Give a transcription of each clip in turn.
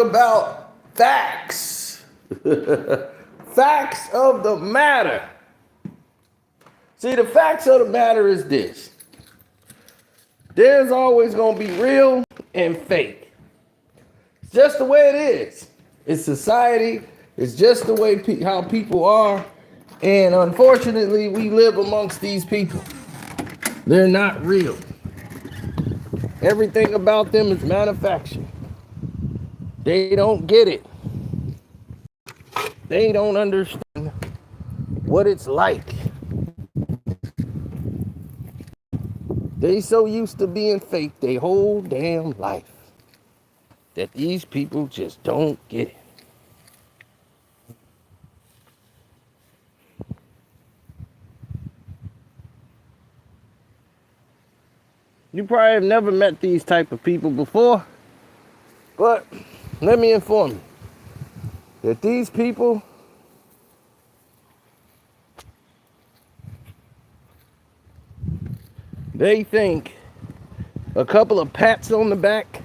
about facts. Facts of the matter. See, the facts of the matter is this. There's always going to be real and fake. It's just the way it is. It's society. It's just the way how people are. And unfortunately, we live amongst these people. They're not real. Everything about them is manufactured. They don't get it. They don't understand what it's like. They so used to being fake their whole damn life that these people just don't get it. You probably have never met these type of people before, but let me inform you that these people they think a couple of pats on the back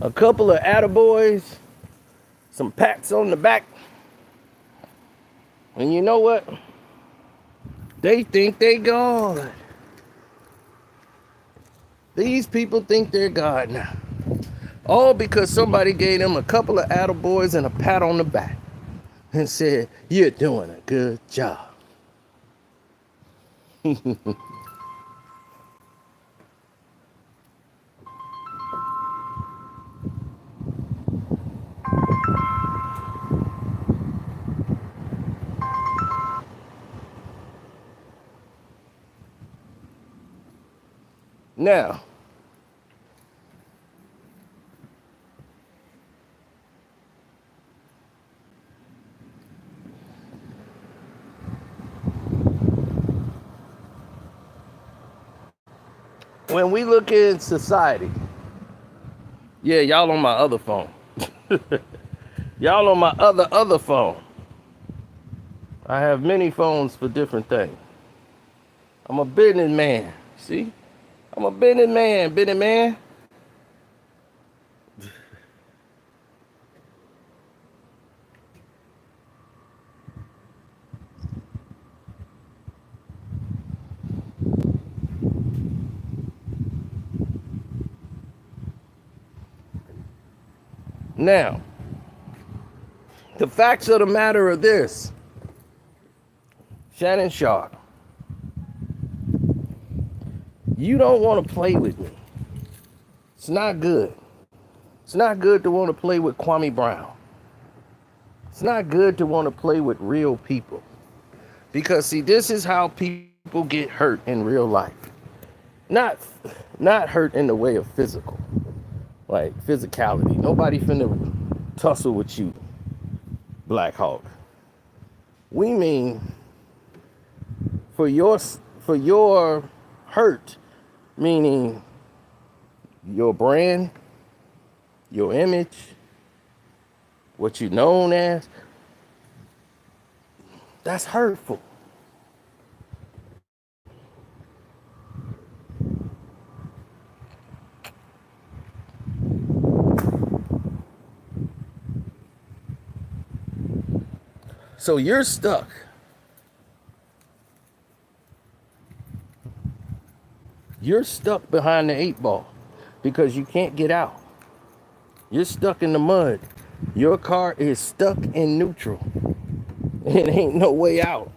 a couple of attaboys, some pats on the back, and you know what? They think they God. These people think they're God now. All because somebody gave them a couple of attaboys and a pat on the back and said, "You're doing a good job." Now, when we look in society, yeah, y'all on my other phone. Y'all on my other phone. I have many phones for different things. I'm a businessman. See? I'm a businessman. Now, the facts of the matter are this. Shannon Sharp, you don't want to play with me. It's not good. It's not good to want to play with Kwame Brown. It's not good to want to play with real people. Because see, this is how people get hurt in real life. Not hurt in the way of physical. Like physicality. Nobody finna tussle with you, Black Hawk. We mean for your hurt, meaning your brand, your image, what you're known as, that's hurtful. So you're stuck. You're stuck behind the 8 ball because you can't get out. You're stuck in the mud. Your car is stuck in neutral. It ain't no way out.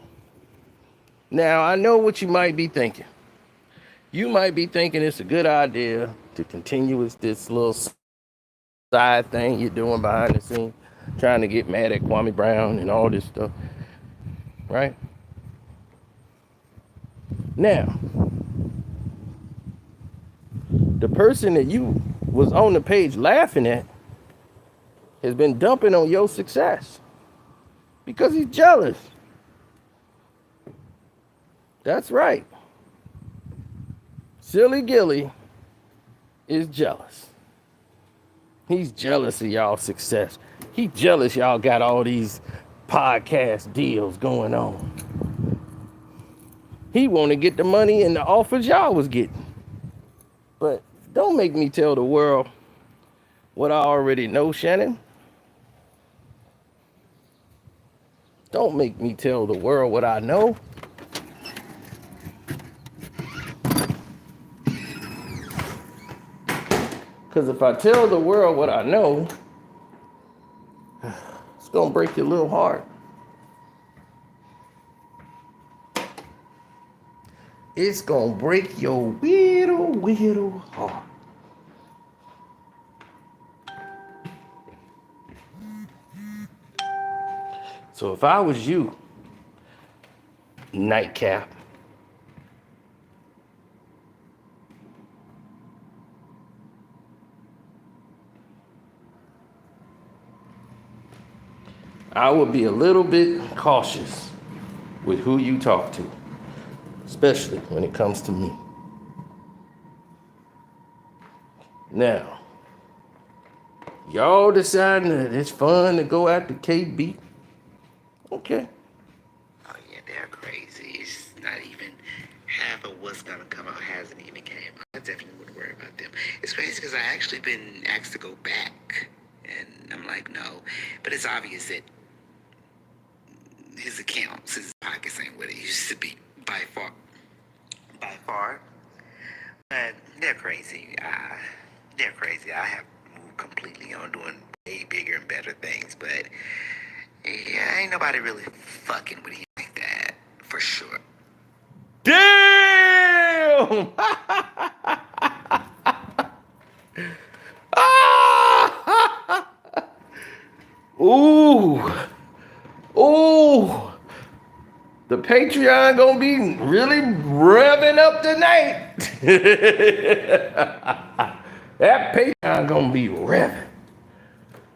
Now, I know what you might be thinking. You might be thinking it's a good idea to continue with this little side thing you're doing behind the scenes, trying to get mad at Kwame Brown and all this stuff, right? Now, the person that you was on the page laughing at has been dumping on your success because he's jealous. That's right. Silly Gilly is jealous. He's jealous of y'all success. He's jealous y'all got all these podcast deals going on. He want to get the money and the offers y'all was getting. But don't make me tell the world what I already know, Shannon. Don't make me tell the world what I know. Because if I tell the world what I know, it's going to break your little heart. It's going to break your little heart. So if I was you, Nightcap, I would be a little bit cautious with who you talk to, especially when it comes to me. Now, y'all deciding that it's fun to go after KB. Okay. Oh yeah, they're crazy. It's not even half of what's gonna come out hasn't even came out. I definitely wouldn't worry about them. It's crazy because I actually been asked to go back, and I'm like, no. But it's obvious that his accounts, his pockets ain't what it used to be by far. By far. But they're crazy. They're crazy. I have moved completely on doing way bigger and better things, but yeah, ain't nobody really fucking with him like that, for sure. Damn! Ooh. Ooh. The Patreon gonna be really revving up tonight. That Patreon gonna be revving.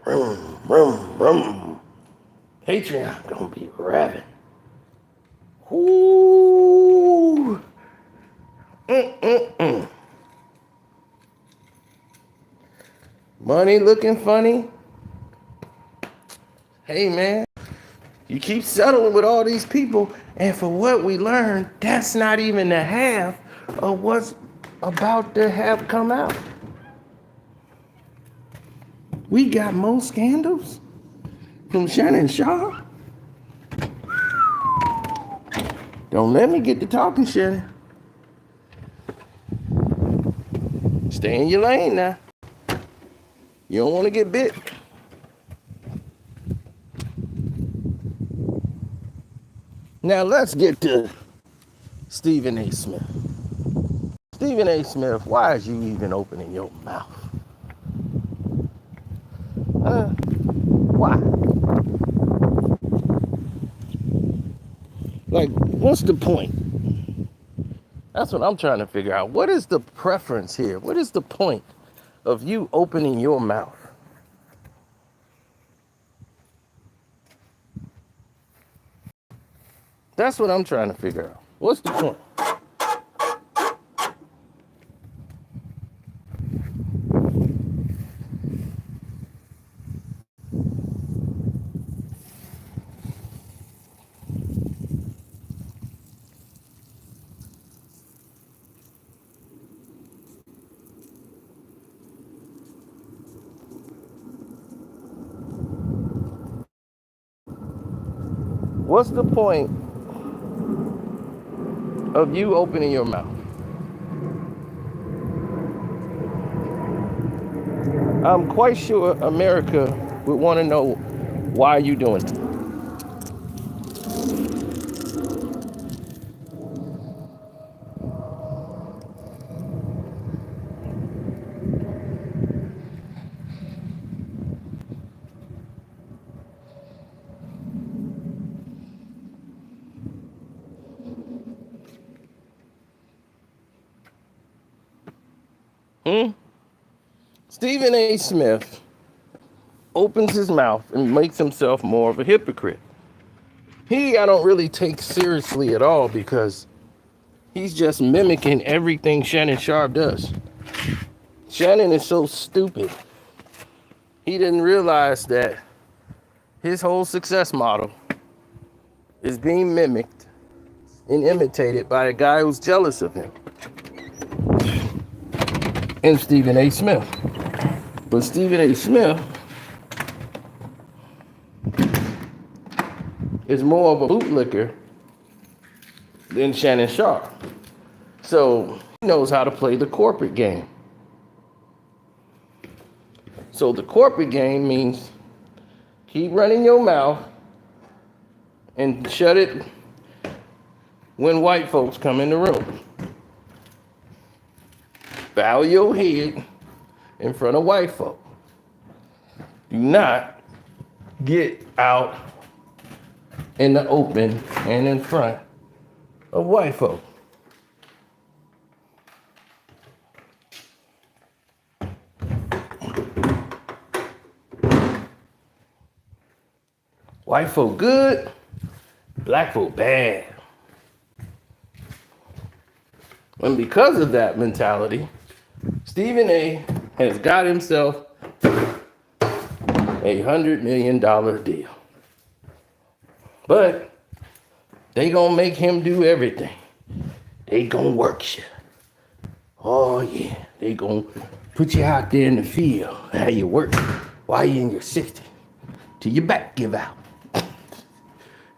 Vroom, vroom, vroom. Patreon gonna be revving. Ooh. Money looking funny. Hey man, you keep settling with all these people, and for what we learned, that's not even the half of what's about to have come out. We got more scandals from Shannon Shaw. Don't let me get to talking, Shannon. Stay in your lane now. You don't want to get bit. Now let's get to Stephen A. Smith. Stephen A. Smith, why is you even opening your mouth? Why? Like, what's the point? That's what I'm trying to figure out. What is the preference here? What is the point of you opening your mouth? That's what I'm trying to figure out. What's the point? What's the point of you opening your mouth? I'm quite sure America would want to know why you doing it. Stephen A. Smith opens his mouth and makes himself more of a hypocrite. I don't really take seriously at all because He's just mimicking everything Shannon Sharpe does. Shannon is so stupid. He didn't realize that his whole success model is being mimicked and imitated by a guy who's jealous of him. And Stephen A. Smith. But Stephen A. Smith is more of a bootlicker than Shannon Sharpe. So he knows how to play the corporate game. So the corporate game means keep running your mouth and shut it when white folks come in the room. Bow your head in front of white folk. Do not get out in the open and in front of white folk. White folk good, black folk bad. And because of that mentality, Stephen A. has got himself $100 million deal. But they gonna make him do everything. They gonna work you. Oh yeah, they gonna put you out there in the field. How you work while you in your 60s till your back give out.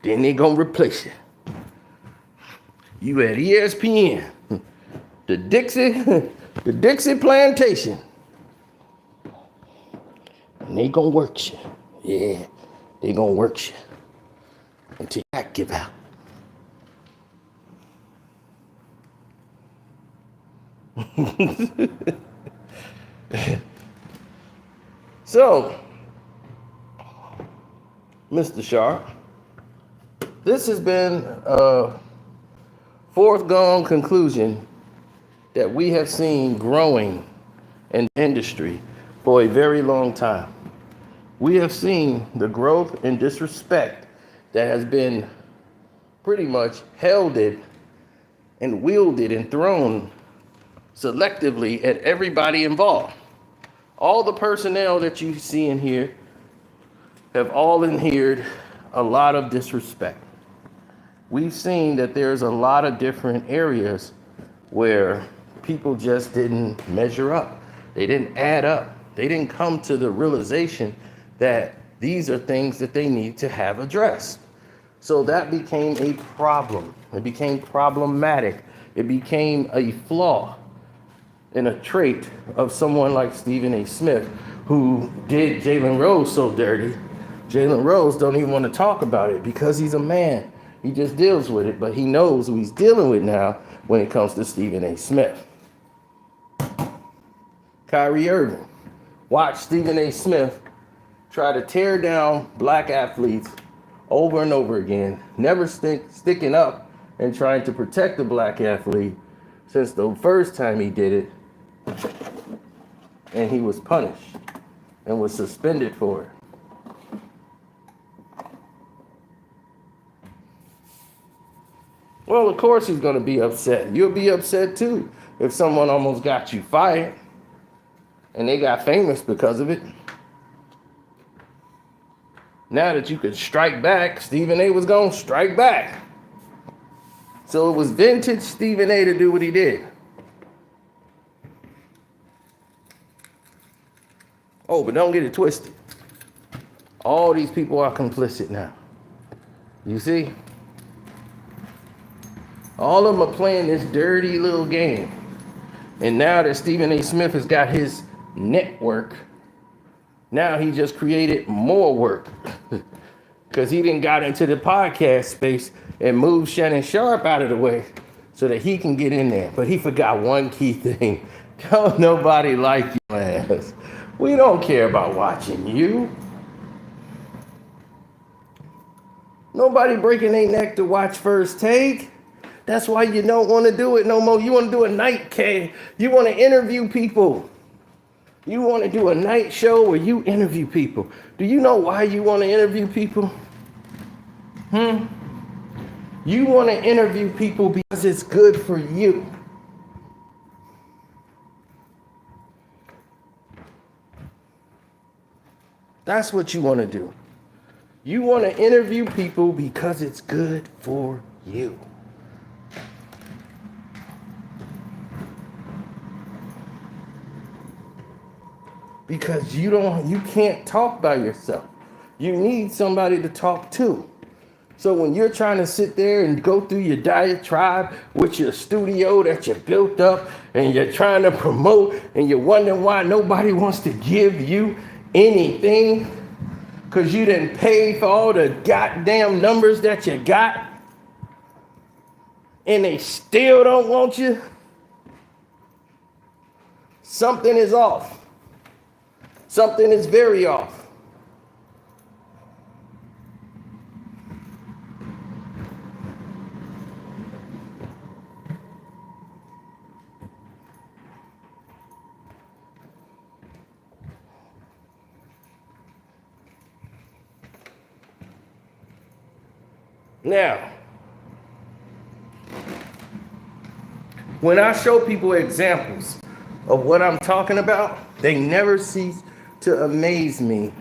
Then they gonna replace you. You at ESPN, the Dixie Plantation. And they gonna work you. Yeah, they gonna work you until your back give out. So, Mr. Sharpe, this has been a foregone conclusion that we have seen growing in the industry for a very long time. We have seen the growth and disrespect that has been pretty much heralded and wielded and thrown selectively at everybody involved. All the personnel that you see in here have all inherited a lot of disrespect. We've seen that there's a lot of different areas where people just didn't measure up. They didn't add up. They didn't come to the realization that these are things that they need to have addressed. So that became a problem. It became problematic. It became a flaw in a trait of someone like Stephen A. Smith, who did Jalen Rose so dirty. Jalen Rose don't even want to talk about it because he's a man. He just deals with it, but he knows who he's dealing with now when it comes to Stephen A. Smith. Kyrie Irving. Watch Stephen A. Smith try to tear down black athletes over and over again, never sticking up and trying to protect the black athlete since the first time he did it, and he was punished and was suspended for it. Well, of course he's going to be upset. You'll be upset too if someone almost got you fired and they got famous because of it. Now that you could strike back, Stephen A. was going to strike back. So it was vintage Stephen A. to do what he did. Oh, but don't get it twisted. All these people are complicit now. You see? All of them are playing this dirty little game. And now that Stephen A. Smith has got his network, now he just created more work. Because he didn't got into the podcast space and moved Shannon Sharpe out of the way so that he can get in there. But he forgot one key thing. Don't nobody like your ass. We don't care about watching you. Nobody breaking their neck to watch First Take. That's why you don't want to do it no more. You want to do a night K. You want to interview people. You want to do a night show where you interview people. Do you know why you want to interview people? You want to interview people because it's good for you. That's what you want to do. You want to interview people because it's good for you. Because you can't talk by yourself. You need somebody to talk to. So when you're trying to sit there and go through your diatribe with your studio that you built up and you're trying to promote and you're wondering why nobody wants to give you anything because you didn't pay for all the goddamn numbers that you got and they still don't want you, something is off. Something is very off. Now, when I show people examples of what I'm talking about, they never cease to amaze me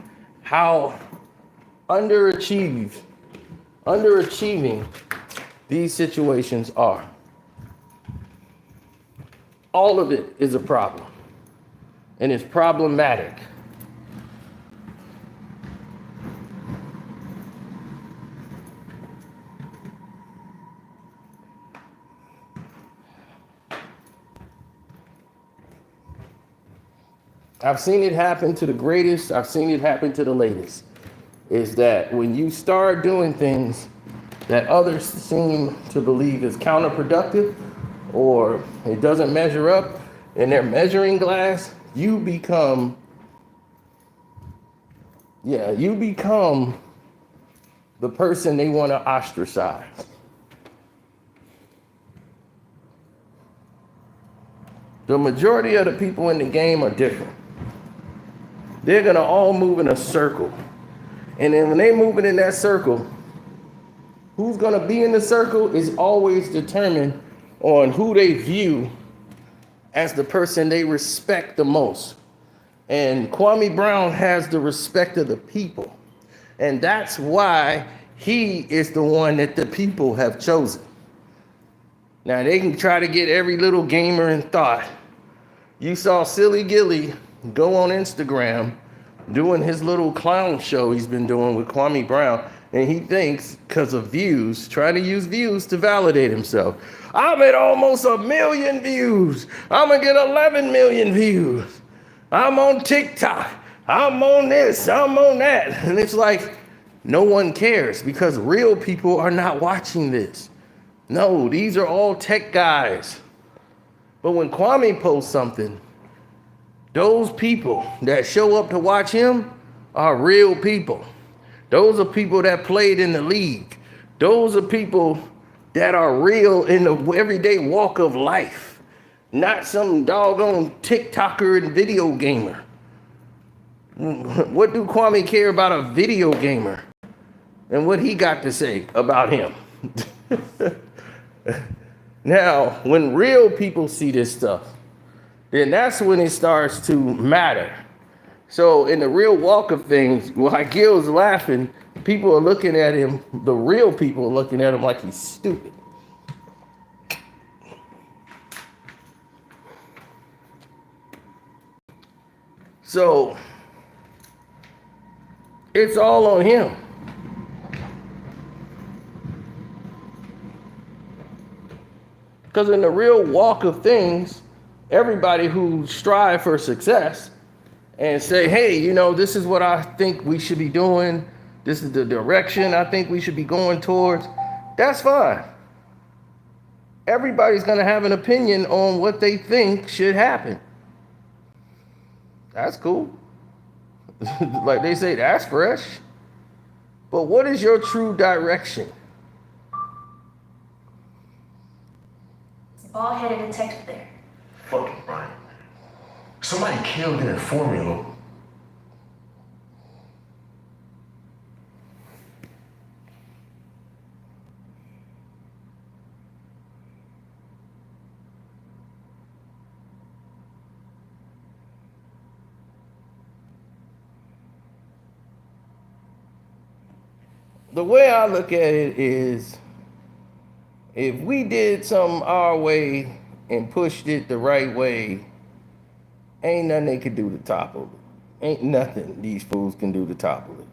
how underachieving these situations are. All of it is a problem, and it's problematic. I've seen it happen to the greatest. I've seen it happen to the latest. Is that when you start doing things that others seem to believe is counterproductive or it doesn't measure up in their measuring glass, you become the person they want to ostracize. The majority of the people in the game are different. They're going to all move in a circle. And then when they move in that circle, who's going to be in the circle is always determined on who they view as the person they respect the most. And Kwame Brown has the respect of the people. And that's why he is the one that the people have chosen. Now, they can try to get every little gamer in thought. You saw Silly Gilly go on Instagram doing his little clown show he's been doing with Kwame Brown, and he thinks because of views, trying to use views to validate himself. I'm at almost 1 million views. I'm gonna get 11 million views. I'm on TikTok. I'm on this. I'm on that. And it's like, no one cares because real people are not watching this. No, these are all tech guys. But when Kwame posts something, those people that show up to watch him are real people. Those are people that played in the league. Those are people that are real in the everyday walk of life, not some doggone TikToker and video gamer. What do Kwame care about a video gamer and what he got to say about him? Now, when real people see this stuff, then that's when it starts to matter. So in the real walk of things, while Gil's laughing, people are looking at him, the real people are looking at him like he's stupid. So it's all on him. Because in the real walk of things, everybody who strive for success and say, hey, you know, this is what I think we should be doing. This is the direction I think we should be going towards. That's fine. Everybody's going to have an opinion on what they think should happen. That's cool. Like they say, that's fresh. But what is your true direction? Bald-headed detective there. Fucking right. Somebody killed in a formula. The way I look at it is, if we did something our way and pushed it the right way, ain't nothing they could do to topple it. Ain't nothing these fools can do to topple it.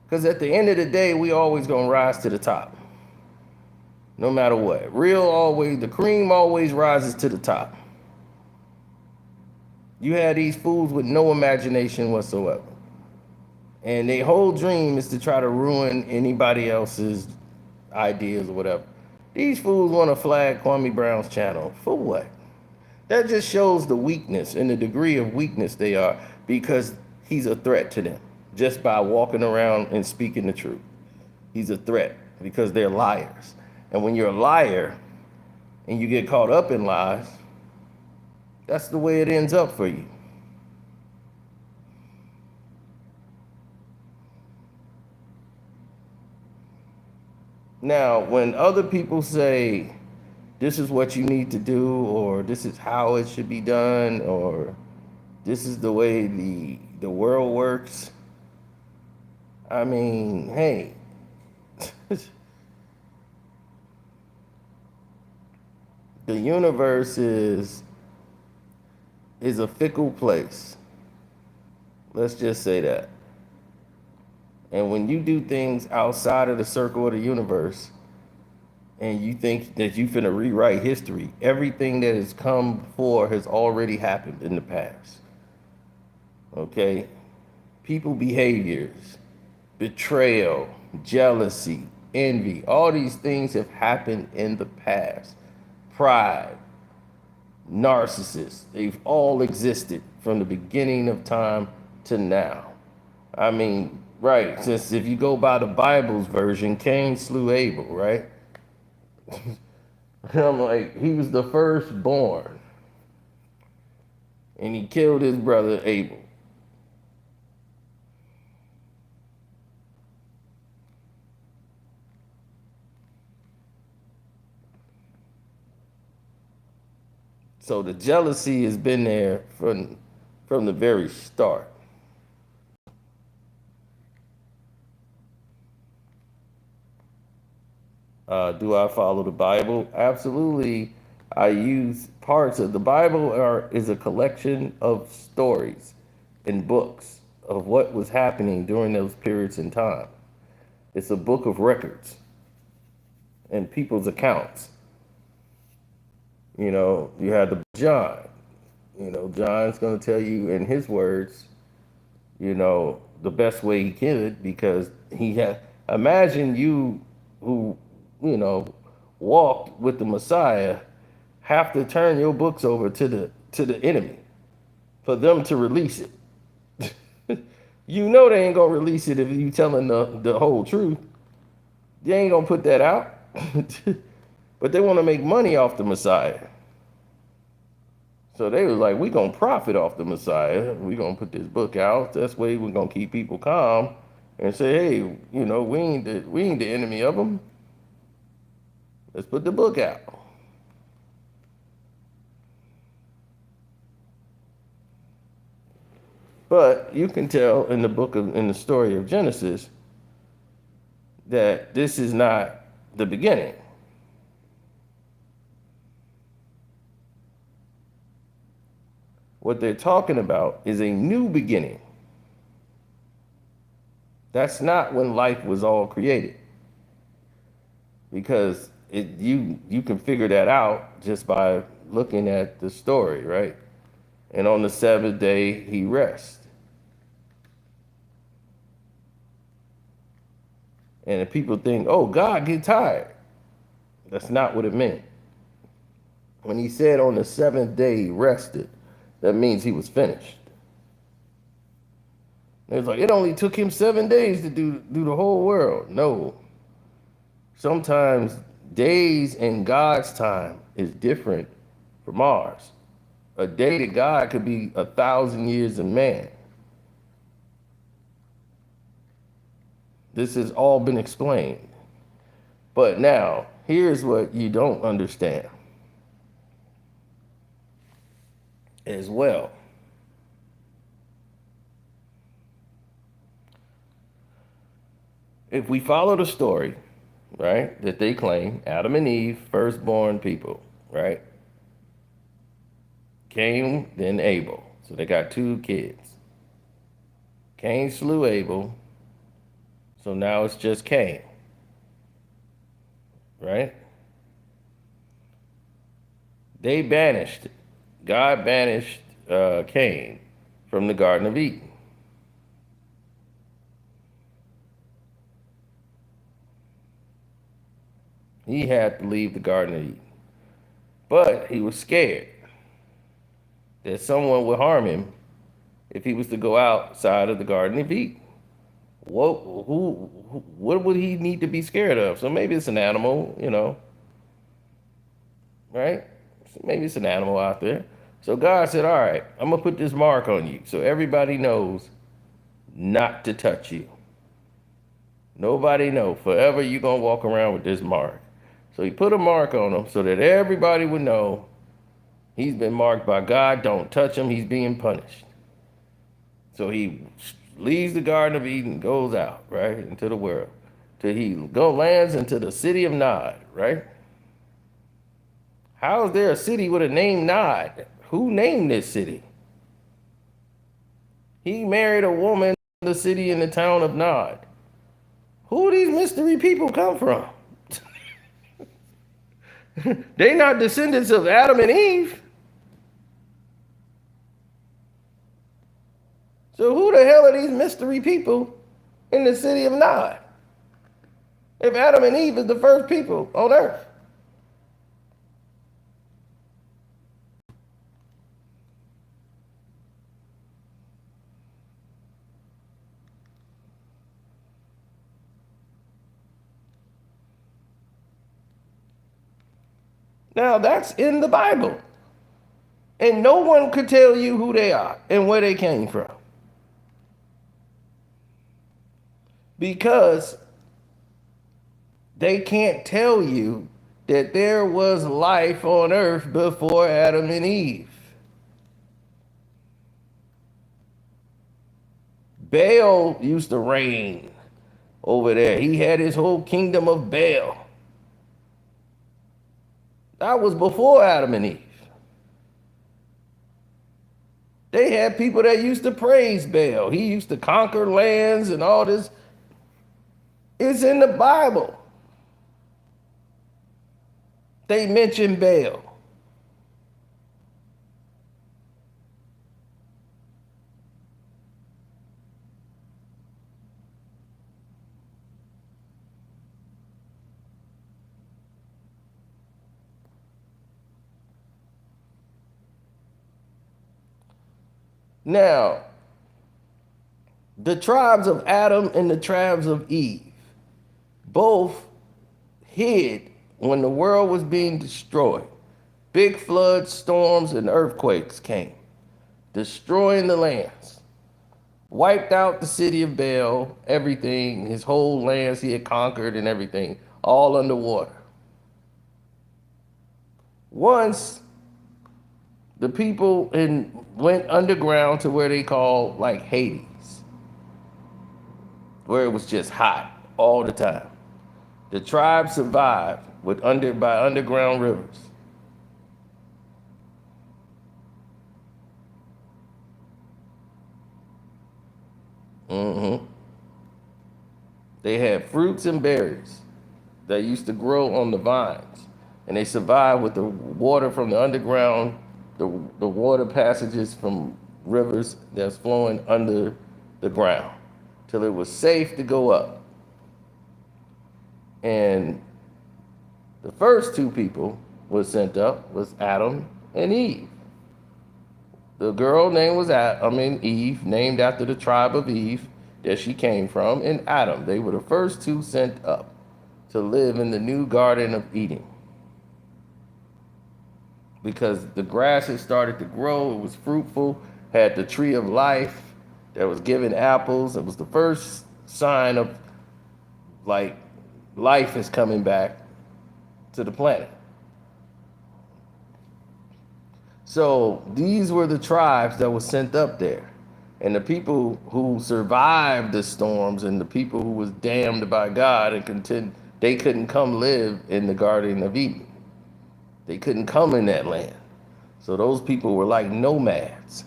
Because at the end of the day, we always gonna rise to the top. No matter what. The cream always rises to the top. You have these fools with no imagination whatsoever. And their whole dream is to try to ruin anybody else's ideas or whatever. These fools want to flag Kwame Brown's channel. For what? That just shows the weakness and the degree of weakness they are, because he's a threat to them just by walking around and speaking the truth. He's a threat because they're liars. And when you're a liar and you get caught up in lies, that's the way it ends up for you. Now, when other people say, this is what you need to do, or this is how it should be done, or this is the way the world works, I mean, hey, the universe is a fickle place. Let's just say that. And when you do things outside of the circle of the universe, and you think that you finna rewrite history, everything that has come before has already happened in the past. Okay? People behaviors, betrayal, jealousy, envy, all these things have happened in the past. Pride, narcissists, they've all existed from the beginning of time to now. I mean, right, since if you go by the Bible's version, Cain slew Abel, right? I'm like, he was the firstborn, and he killed his brother Abel. So the jealousy has been there from the very start. Do I follow the Bible? Absolutely. I use parts of the Bible is a collection of stories and books of what was happening during those periods in time. It's a book of records and people's accounts. You know, you have the John. You know, John's going to tell you in his words, you know, the best way he could, because he had, imagine you who, you know, walked with the Messiah, have to turn your books over to the enemy for them to release it. You know they ain't gonna release it if you telling the whole truth. They ain't gonna put that out. But they want to make money off the Messiah. So they was like, we gonna profit off the Messiah. We gonna put this book out. That's way we're gonna keep people calm and say, hey, you know, we ain't the enemy of them. Let's put the book out. But you can tell in the story of Genesis that this is not the beginning. What they're talking about is a new beginning. That's not when life was all created. Because you can figure that out just by looking at the story, right? And on the seventh day, he rests. And if people think, oh, God get tired. That's not what it meant. When he said on the seventh day he rested, that means he was finished. It's like, it only took him 7 days to do the whole world. No. Sometimes days in God's time is different from ours. A day to God could be 1,000 years of man. This has all been explained. But now, here's what you don't understand. as well. If we follow the story, right, that they claim, Adam and Eve, firstborn people, right? Cain, then Abel. So they got two kids. Cain slew Abel, so now it's just Cain, right? They banished, God banished Cain from the Garden of Eden. He had to leave the Garden of Eden. But he was scared that someone would harm him if he was to go outside of the Garden of Eden. What would he need to be scared of? So maybe it's an animal, right? So maybe it's an animal out there. So God said, all right, I'm going to put this mark on you so everybody knows not to touch you. Nobody know. Forever you're going to walk around with this mark. So he put a mark on him so that everybody would know he's been marked by God. Don't touch him. He's being punished. So he leaves the Garden of Eden, goes out, right, into the world. Till he lands into the city of Nod, right? How is there a city with a name Nod? Who named this city? He married a woman in the city in the town of Nod. Who these mystery people come from? They not descendants of Adam and Eve. So who the hell are these mystery people in the city of Nod? If Adam and Eve is the first people on earth. Now that's in the Bible. And no one could tell you who they are and where they came from. Because they can't tell you that there was life on earth before Adam and Eve. Baal used to reign over there. He had his whole kingdom of Baal. That was before Adam and Eve. They had people that used to praise Baal. He used to conquer lands and all this. It's in the Bible. They mention Baal. Now, the tribes of Adam and the tribes of Eve both hid when the world was being destroyed. Big floods, storms, and earthquakes came, destroying the lands. Wiped out the city of Baal, everything, his whole lands he had conquered and everything, all underwater. Once the people went underground to where they call like Hades, where it was just hot all the time. The tribe survived by underground rivers. They had fruits and berries that used to grow on the vines, and they survived with the water from the underground, the water passages from rivers that's flowing under the ground, till it was safe to go up. And the first two people was sent up was Adam and Eve. The girl name was Eve, named after the tribe of Eve that she came from, and Adam. They were the first two sent up to live in the new Garden of Eden. Because the grass had started to grow, it was fruitful, had the tree of life that was giving apples. It was the first sign of like life is coming back to the planet. So these were the tribes that were sent up there. And the people who survived the storms and the people who was damned by God and they couldn't come live in the Garden of Eden. They couldn't come in that land. So those people were like nomads.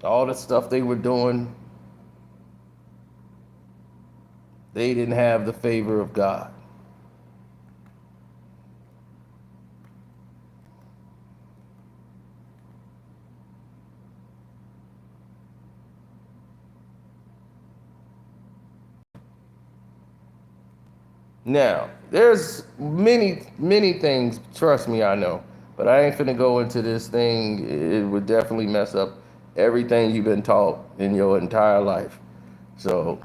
All the stuff they were doing, they didn't have the favor of God. Now, there's many things, trust me, I know, but I ain't finna go into this thing. It would definitely mess up everything you've been taught in your entire life. So,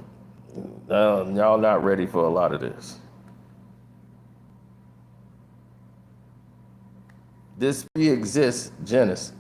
y'all not ready for a lot of this. This pre-exists Genesis.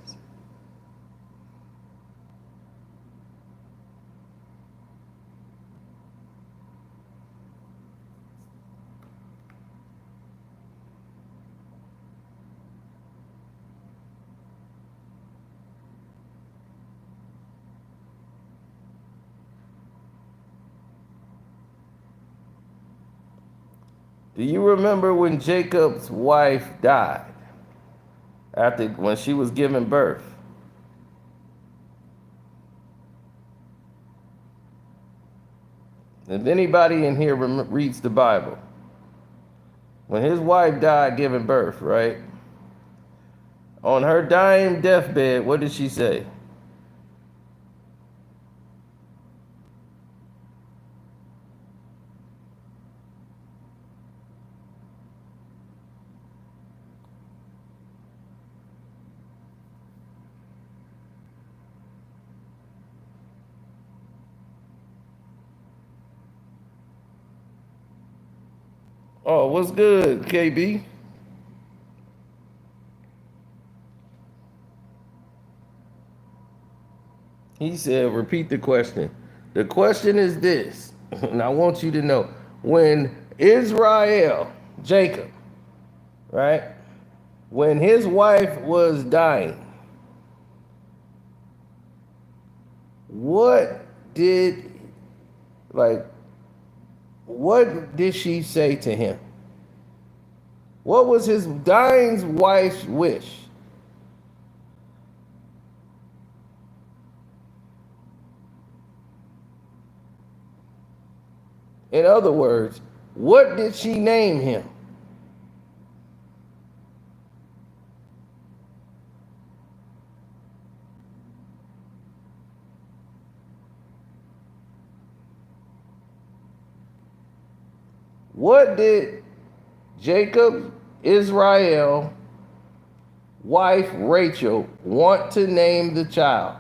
Do you remember when Jacob's wife died when she was giving birth? If anybody in here reads the Bible, when his wife died giving birth, right? On her dying deathbed, what did she say? Oh, what's good, KB? He said, repeat the question. The question is this, and I want you to know, when Israel, Jacob, right, when his wife was dying, what did, like, what did she say to him? What was his dying wife's wish? In other words, what did she name him? What did Jacob, Israel, wife Rachel want to name the child?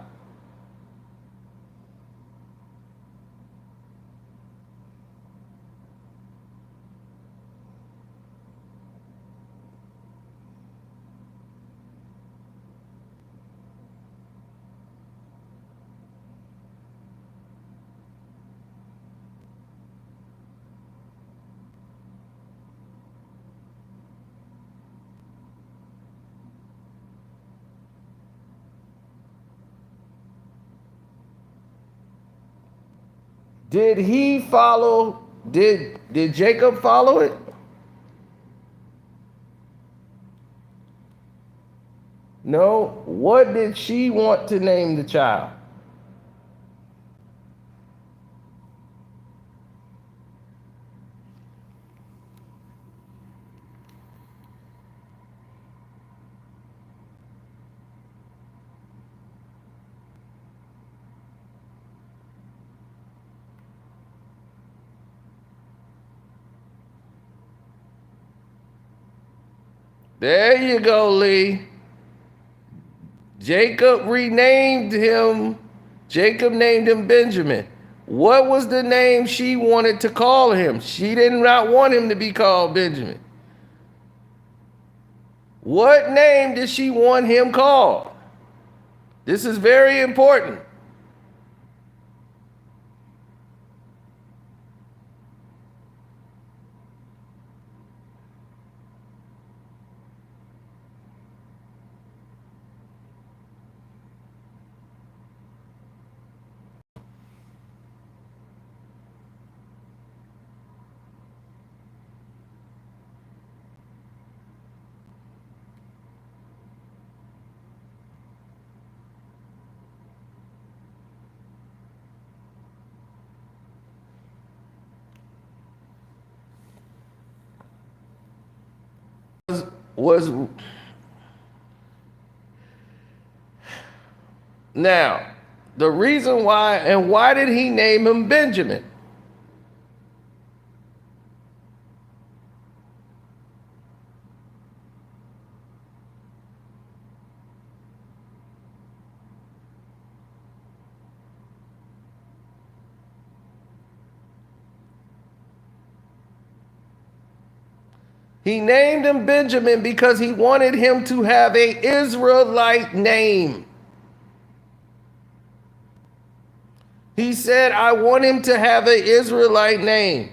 Did he follow? Did Jacob follow it? No. What did she want to name the child? There you go, Lee. Jacob renamed him. Jacob named him Benjamin. What was the name she wanted to call him? She did not want him to be called Benjamin. What name did she want him called? This is very important. was now the reason why, and why did he name him Benjamin? He named him Benjamin because he wanted him to have an Israelite name. He said, I want him to have an Israelite name.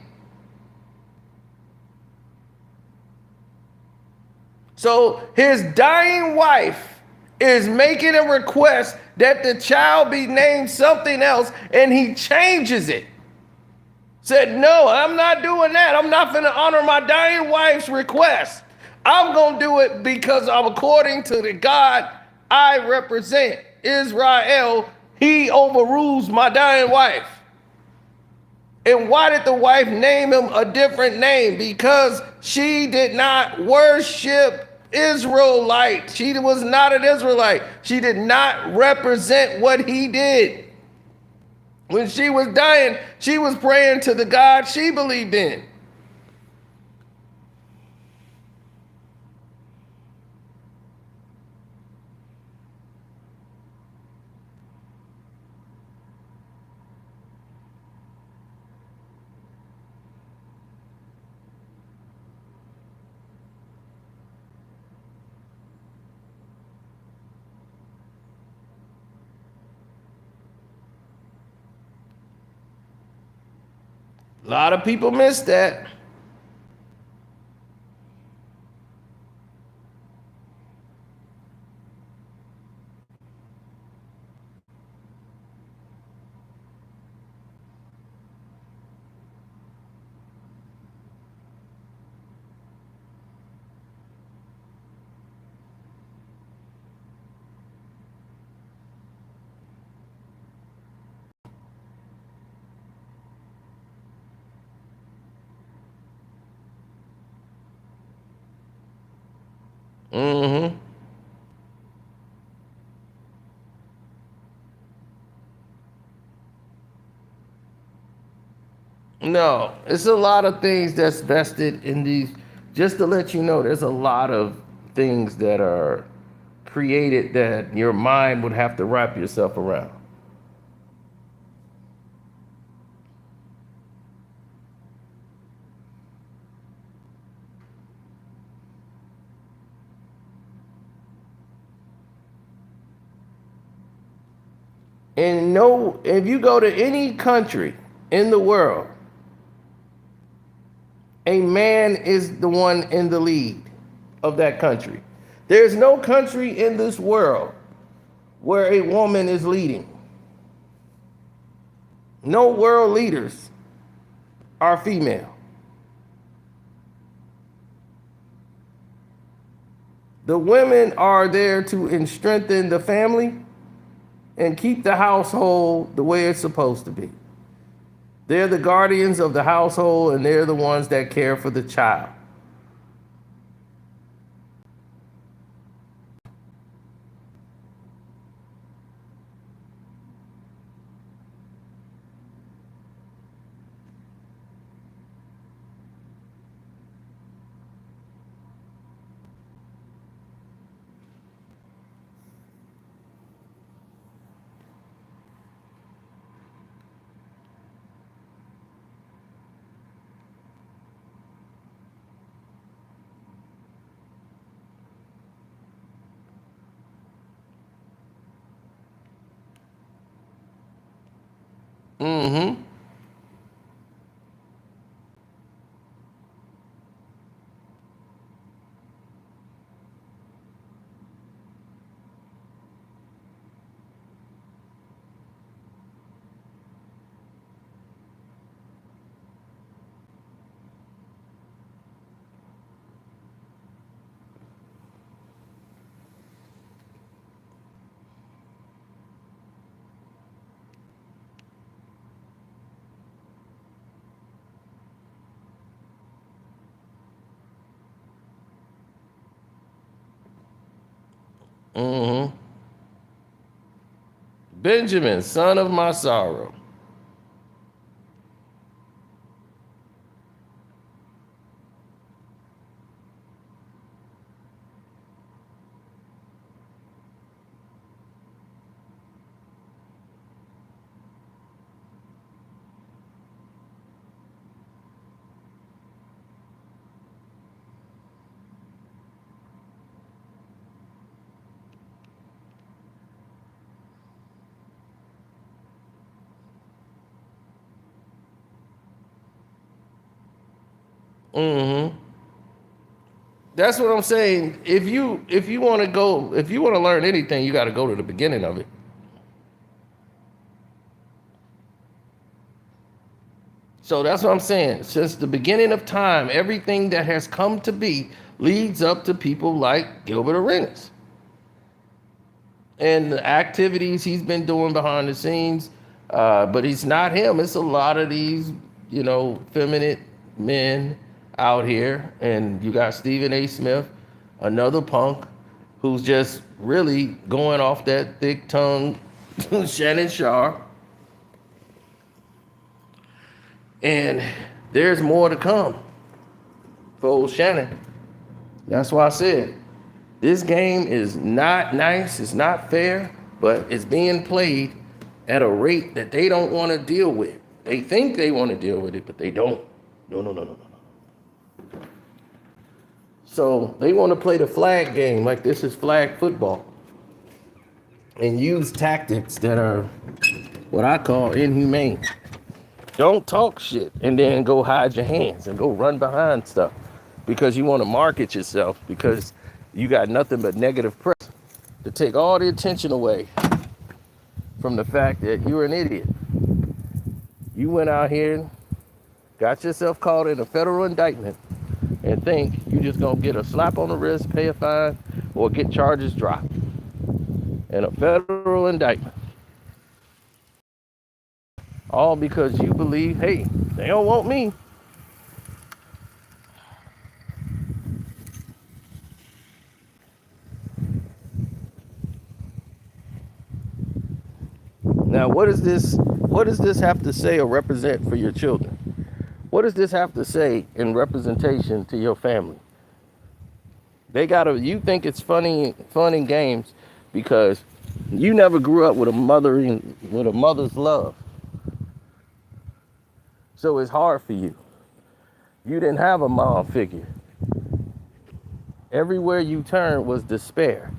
So his dying wife is making a request that the child be named something else, and he changes it. Said, no, I'm not doing that. I'm not going to honor my dying wife's request. I'm going to do it because I'm according to the God I represent, Israel. He overrules my dying wife. And why did the wife name him a different name? Because she did not worship Israelite. She was not an Israelite. She did not represent what he did. When she was dying, she was praying to the God she believed in. A lot of people miss that. Mm-hmm. No, it's a lot of things that's vested in these. Just to let you know, there's a lot of things that are created that your mind would have to wrap yourself around. And no, if you go to any country in the world, a man is the one in the lead of that country. There's no country in this world where a woman is leading. No world leaders are female. The women are there to strengthen the family and keep the household the way it's supposed to be. They're the guardians of the household, and they're the ones that care for the child. Mm-hmm. Mm-hmm. Benjamin, son of my sorrow. Mm-hmm. That's what I'm saying. If you want to go, if you want to learn anything, you got to go to the beginning of it. So that's what I'm saying. Since the beginning of time, everything that has come to be leads up to people like Gilbert Arenas and the activities he's been doing behind the scenes. But he's not him. It's a lot of these, feminine men out here. And you got Stephen A. Smith, another punk, who's just really going off that thick tongue Shannon Sharp. And there's more to come for old Shannon. That's why I said this game is not nice, it's not fair, but it's being played at a rate that they don't want to deal with. They think they want to deal with it, but they don't. No, no, no, no, no. So they want to play the flag game like this is flag football and use tactics that are what I call inhumane. Don't talk shit and then go hide your hands and go run behind stuff because you want to market yourself because you got nothing but negative press to take all the attention away from the fact that you're an idiot. You went out here, got yourself caught in a federal indictment and think you just gonna get a slap on the wrist, pay a fine, or get charges dropped in a federal indictment. All because you believe, hey, they don't want me. Now, what does this have to say or represent for your children? What does this have to say in representation to your family? You think it's fun and games because you never grew up with a mother's love. So it's hard for you. You didn't have a mom figure. Everywhere you turned was despair.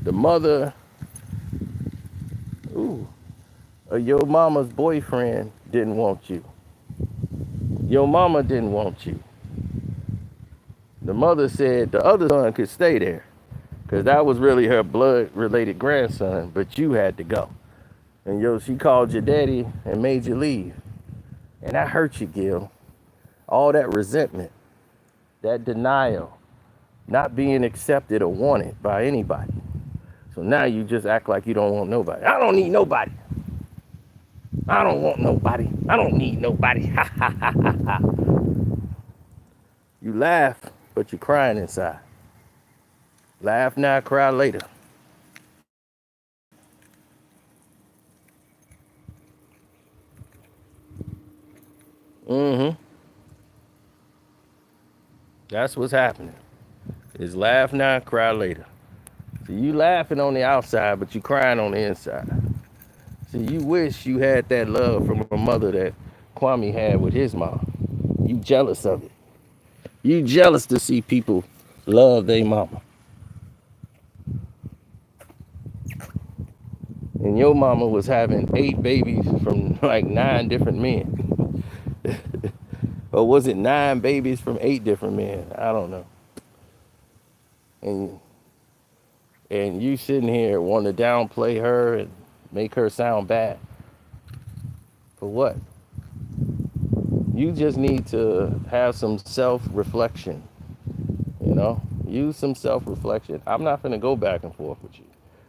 The mother, your mama's boyfriend didn't want you. Your mama didn't want you. The mother said the other son could stay there because that was really her blood-related grandson, but you had to go. And she called your daddy and made you leave. And that hurt you, Gil. All that resentment, that denial, not being accepted or wanted by anybody. So now you just act like you don't want nobody. I don't need nobody. I don't want nobody. I don't need nobody. Ha ha ha ha ha. You laugh, but you're crying inside. Laugh now, cry later. Mm-hmm. That's what's happening. Is laugh now, cry later. So you laughing on the outside, but you crying on the inside. So you wish you had that love from a mother that Kwame had with his mom. You jealous of it. You jealous to see people love their mama. And your mama was having 8 babies from like 9 different men. Or was it 9 babies from 8 different men? I don't know. And you sitting here wanting to downplay her and make her sound bad. For what? You just need to have some self-reflection. Use some self-reflection. I'm not going to go back and forth with you.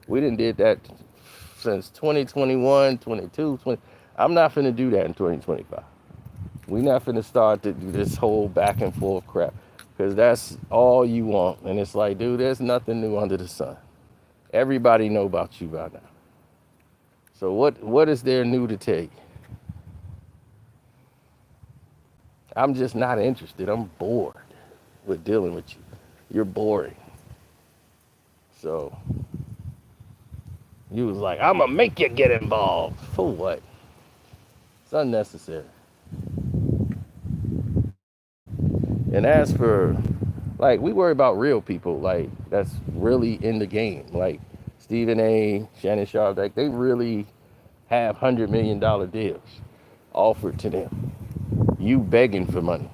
We didn't did that since 2021, 22, 20. I'm not going to do that in 2025. We're not going to start to do this whole back and forth crap. because that's all you want. And it's like, dude, there's nothing new under the sun. Everybody know about you by now. So what is there new to tell you? I'm just not interested. I'm bored with dealing with you. You're boring. So you was like, I'm gonna make you get involved. For what? It's unnecessary. And as for, like, we worry about real people, like, that's really in the game. Like, Stephen A., Shannon Sharp, like, they really have $100 million deals offered to them. You begging for money.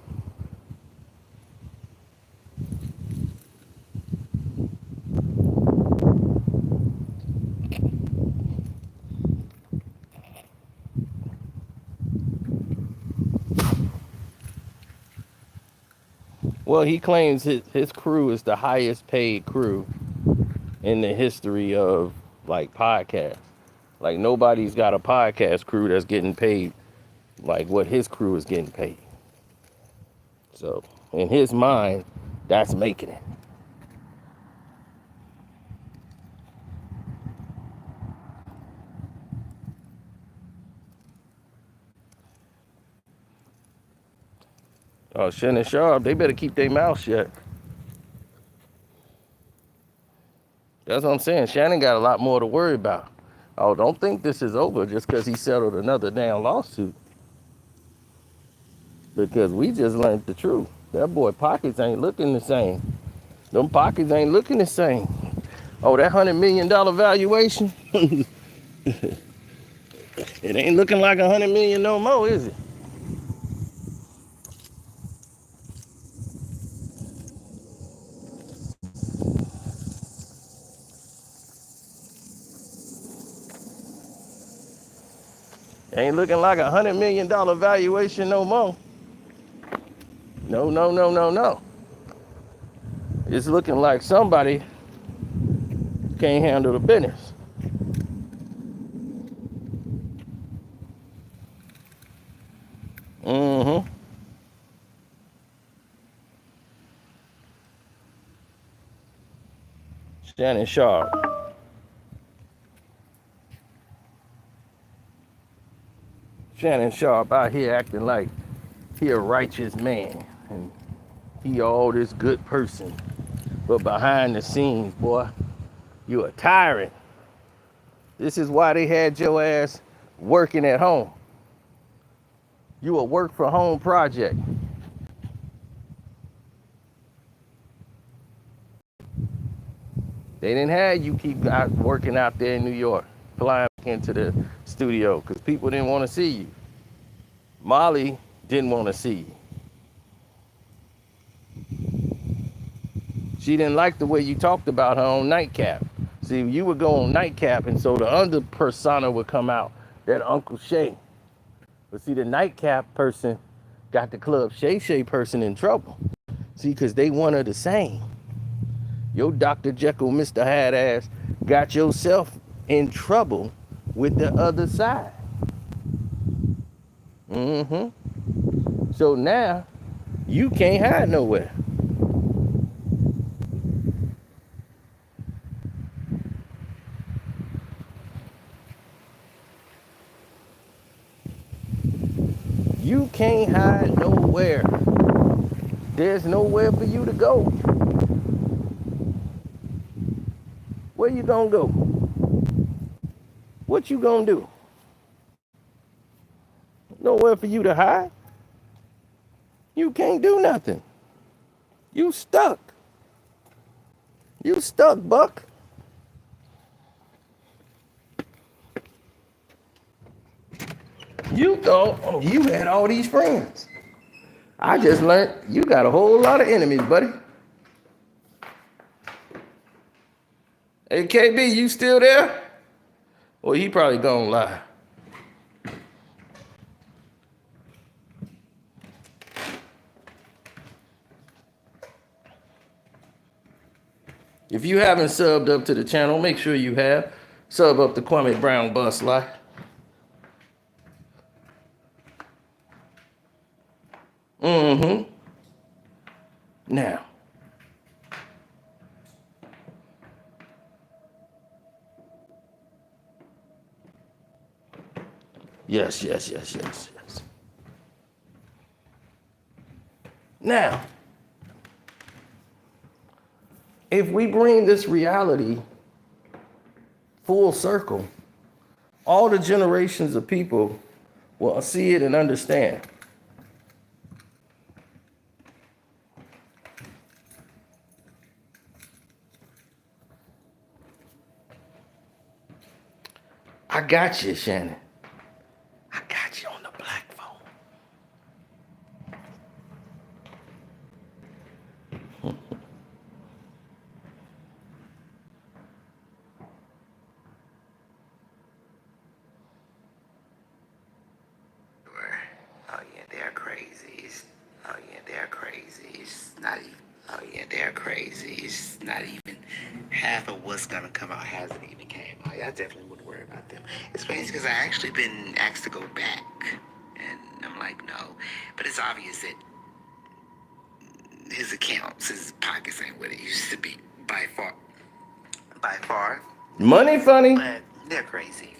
Well, he claims his crew is the highest paid crew in the history of, like, podcasts. Like, nobody's got a podcast crew that's getting paid like what his crew is getting paid. So, in his mind, that's making it. Oh, Shannon Sharp, they better keep their mouth shut. That's what I'm saying. Shannon got a lot more to worry about. Oh, don't think this is over just because he settled another damn lawsuit. Because we just learned the truth. That boy pockets ain't looking the same. Them pockets ain't looking the same. Oh, that $100 million valuation? It ain't looking like $100 million no more, is it? Ain't looking like $100 million valuation no more. No, no, no, no, no. It's looking like somebody can't handle the business. Mm-hmm. Shannon Sharp. Shannon Sharp out here acting like he a righteous man and he all this good person. But behind the scenes, boy, you a tyrant. This is why they had your ass working at home. You a work for home project. They didn't have you keep working out there in New York, flying into the studio because people didn't want to see you. Molly didn't want to see you. She didn't like the way you talked about her on Nightcap. See, you would go on Nightcap, and so the under persona would come out, that Uncle Shay. But see, the Nightcap person got the Club Shay Shay person in trouble. See, because they one of the same. Your Dr. Jekyll, Mr. Hyde ass got yourself in trouble with the other side. Mm-hmm. So now, you can't hide nowhere. You can't hide nowhere. There's nowhere for you to go. Where you gonna go? What you gonna do? Nowhere for you to hide. You can't do nothing. You stuck. You stuck, Buck. You thought you had all these friends. I just learned you got a whole lot of enemies, buddy. Hey, KB, you still there? Well, he probably gonna lie. If you haven't subbed up to the channel, make sure you have. Sub up to Kwame Brown Bus Life. Mm-hmm. Now, yes. Now, if we bring this reality full circle, all the generations of people will see it and understand. I got you, Shannon. I got you on the black phone. Oh yeah, they're crazies. Oh yeah, they're crazies. Not even. Oh yeah, they're crazy. It's not even half of what's gonna come out hasn't even came out. I definitely wouldn't worry about them. It's crazy because I actually been asked to go back, and I'm like, no. But it's obvious that his accounts, his pockets ain't what it used to be by far. By far. Money funny. But they're crazy.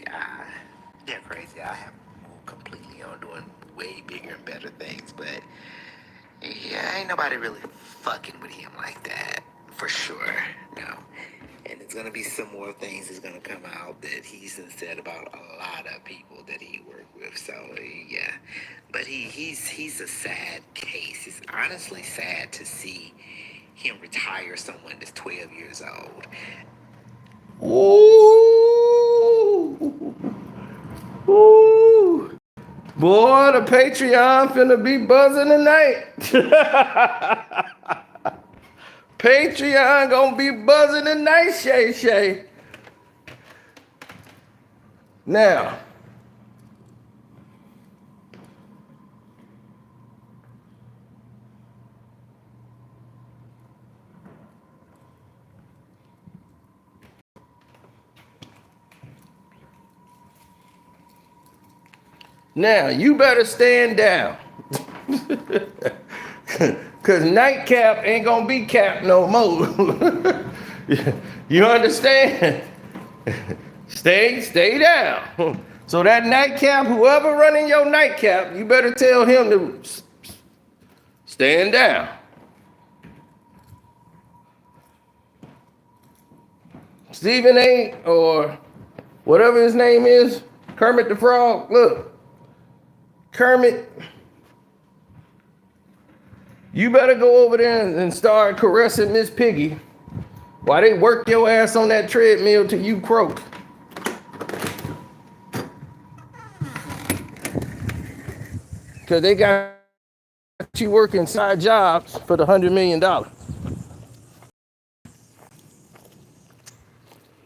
They're crazy. I have moved completely on doing way bigger and better things, but yeah, ain't nobody really fucking with him like that, for sure. No. And it's gonna be some more things that's gonna come out that he's said about a lot of people that he worked with. So yeah, but he's a sad case. It's honestly sad to see him retire someone that's 12 years old. Ooh. Ooh. Boy, the Patreon finna be buzzing tonight. Patreon gonna be buzzing tonight, Shay. Now, you better stand down. Cause nightcap ain't gonna be cap no more. You understand? Stay down. So that nightcap, whoever running your nightcap, you better tell him to stand down. Stephen A. or whatever his name is, Kermit the Frog. Look, Kermit, you better go over there and start caressing Miss Piggy while they work your ass on that treadmill till you croak. Because they got you working side jobs for the $100 million.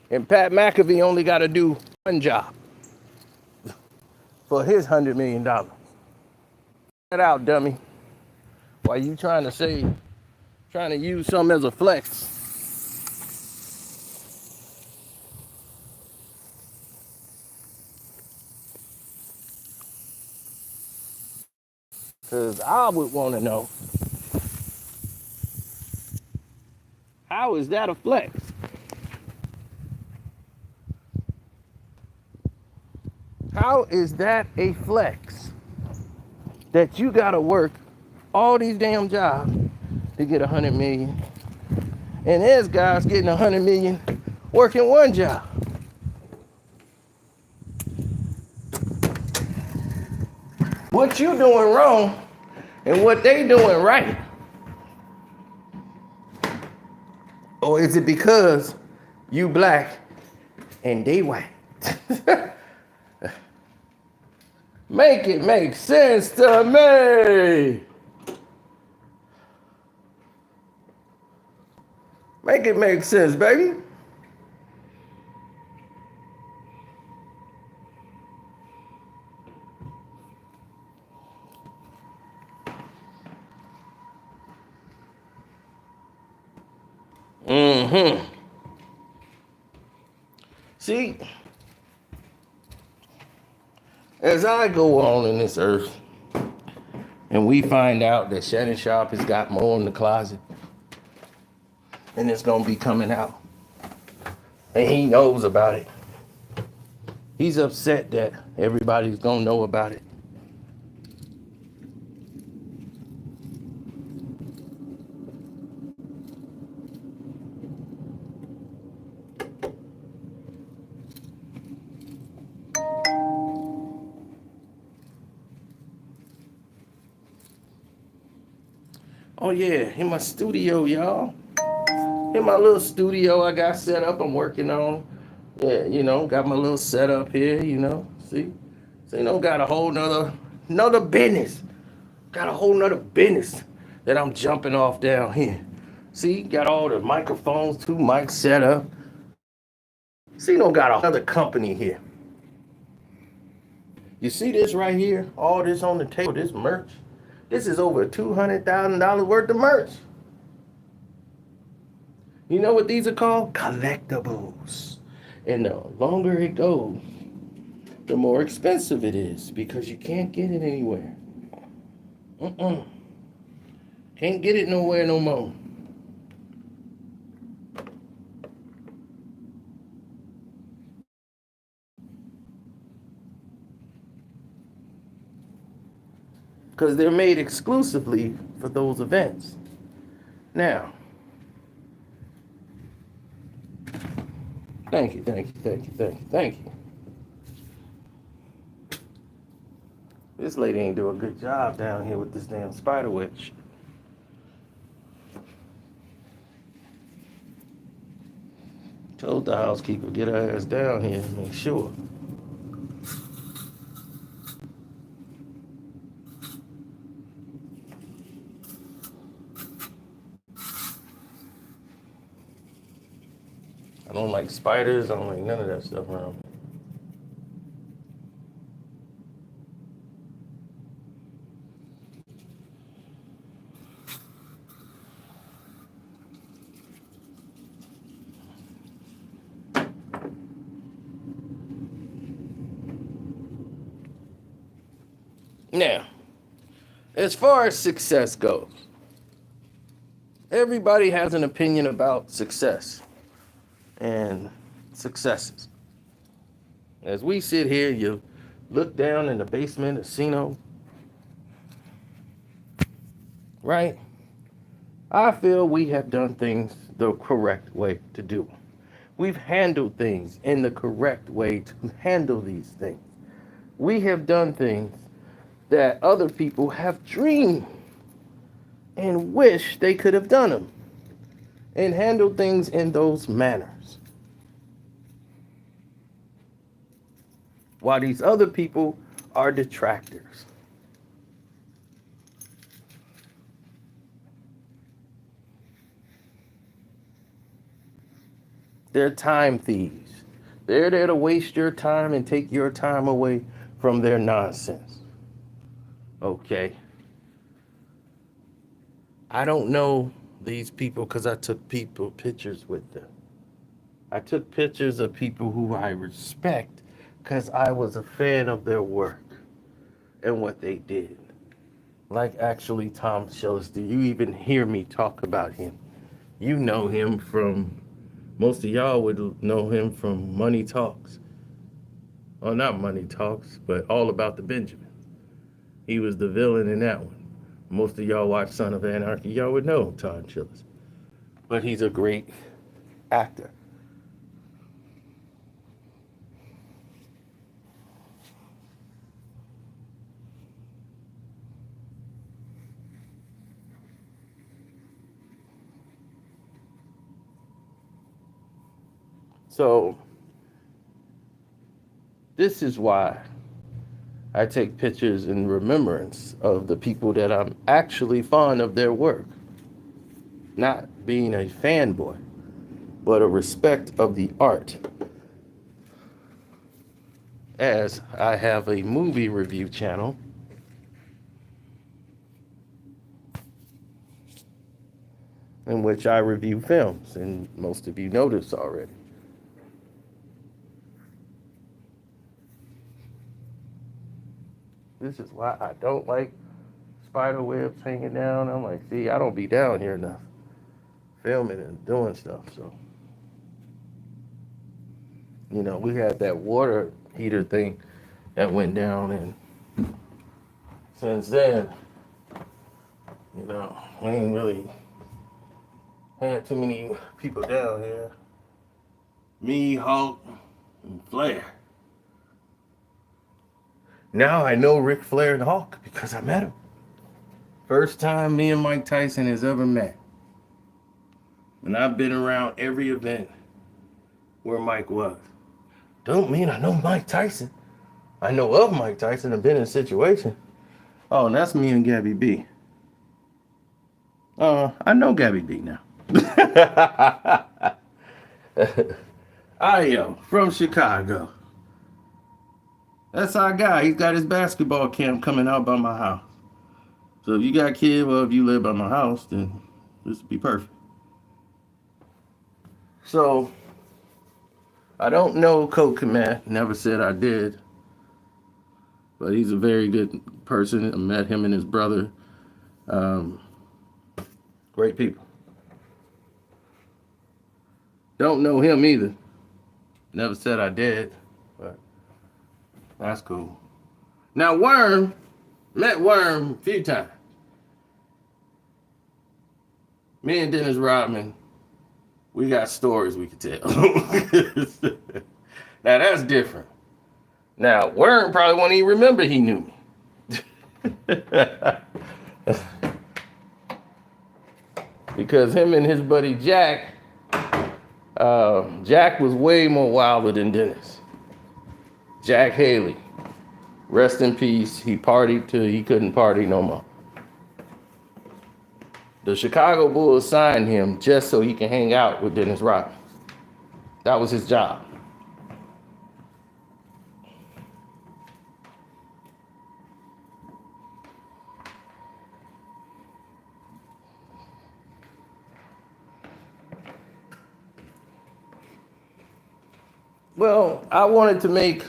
And Pat McAfee only got to do one job for his $100 million. Get that out, dummy. Why you trying to use something as a flex? Because I would want to know, how is that a flex? How is that a flex? That you got to work all these damn jobs to get 100 million. And there's guys getting 100 million working one job. What you doing wrong and what they doing right? Or is it because you black and they white? Make it make sense to me. Make it make sense, baby. See, as I go on in this earth, and we find out that Shannon Sharp has got more in the closet, and it's gonna be coming out. And he knows about it. He's upset that everybody's gonna know about it. Oh yeah, in my studio, y'all. In my little studio I got set up, I'm working on. Yeah, got my little setup here, See? So, got a whole another business. Got a whole nother business that I'm jumping off down here. See, got all the microphones, 2 mics set up. See, got another company here. You see this right here? All this on the table, this merch. This is over $200,000 worth of merch. You know what these are called? Collectibles. And the longer it goes, the more expensive it is because you can't get it anywhere. Can't get it nowhere no more. Because they're made exclusively for those events. Now, thank you. This lady ain't doing a good job down here with this damn spider witch. Told the housekeeper, get her ass down here and make sure. I don't like spiders. I don't like none of that stuff around me. Now, as far as success goes, everybody has an opinion about success and successes. As we sit here, you look down in the basement of Sino, right? I feel we have done things the correct way to do. We've handled things in the correct way to handle these things. We have done things that other people have dreamed and wish they could have done them and handled things in those manners. While these other people are detractors. They're time thieves. They're there to waste your time and take your time away from their nonsense. Okay. I don't know these people because I took pictures with them. I took pictures of people who I respect because I was a fan of their work and what they did. Like actually Tom Schillis, do you even hear me talk about him? You know him from, most of y'all would know him from Money Talks. Well, not Money Talks, but All About the Benjamins. He was the villain in that one. Most of y'all watch Son of Anarchy, y'all would know Tom Schillis. But he's a great actor. So, this is why I take pictures in remembrance of the people that I'm actually fond of their work. Not being a fanboy, but a respect of the art. As I have a movie review channel in which I review films, and most of you know this already. This is why I don't like spider webs hanging down. I'm like, see, I don't be down here enough. filming and doing stuff. So, you know, we had that water heater thing that went down, and since then, you know, we ain't really had too many people down here. Me, Hulk, and Flair. Now I know Ric Flair and Hulk because I met him. First time me and Mike Tyson has ever met. And I've been around every event where Mike was. Don't mean I know Mike Tyson. I know of Mike Tyson. I've been in a situation. Oh, and that's me and Gabby B. I know Gabby B now. Ayo from Chicago. That's our guy. He's got his basketball camp coming out by my house. So if you got kids, well, if you live by my house, then this would be perfect. So I don't know Coach Komet. Never said I did. But he's a very good person. I met him and his brother. Great people. Don't know him either. Never said I did, but that's cool. Now Worm, met Worm a few times. Me and Dennis Rodman, we got stories we could tell. Now that's different. Now Worm probably won't even remember he knew me. Because him and his buddy Jack, Jack was way more wilder than Dennis. Jack Haley, rest in peace. He partied till he couldn't party no more. The Chicago Bulls signed him just so he can hang out with Dennis Rodman. That was his job. Well, I wanted to make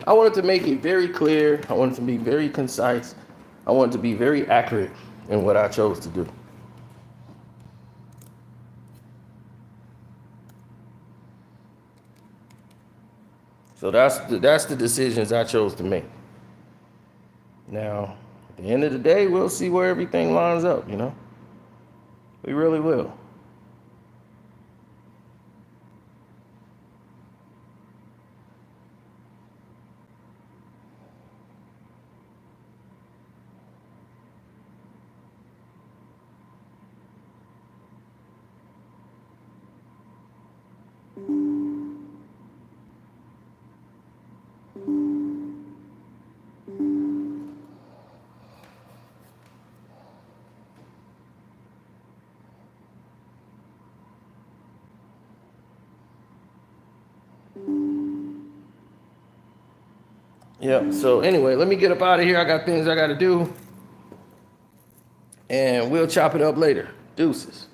it very clear. I wanted to be very concise. I wanted to be very accurate in what I chose to do. So that's the decisions I chose to make. Now, at the end of the day, we'll see where everything lines up, you know? We really will. Yeah, so anyway, let me get up out of here. I got things I got to do. And we'll chop it up later. Deuces.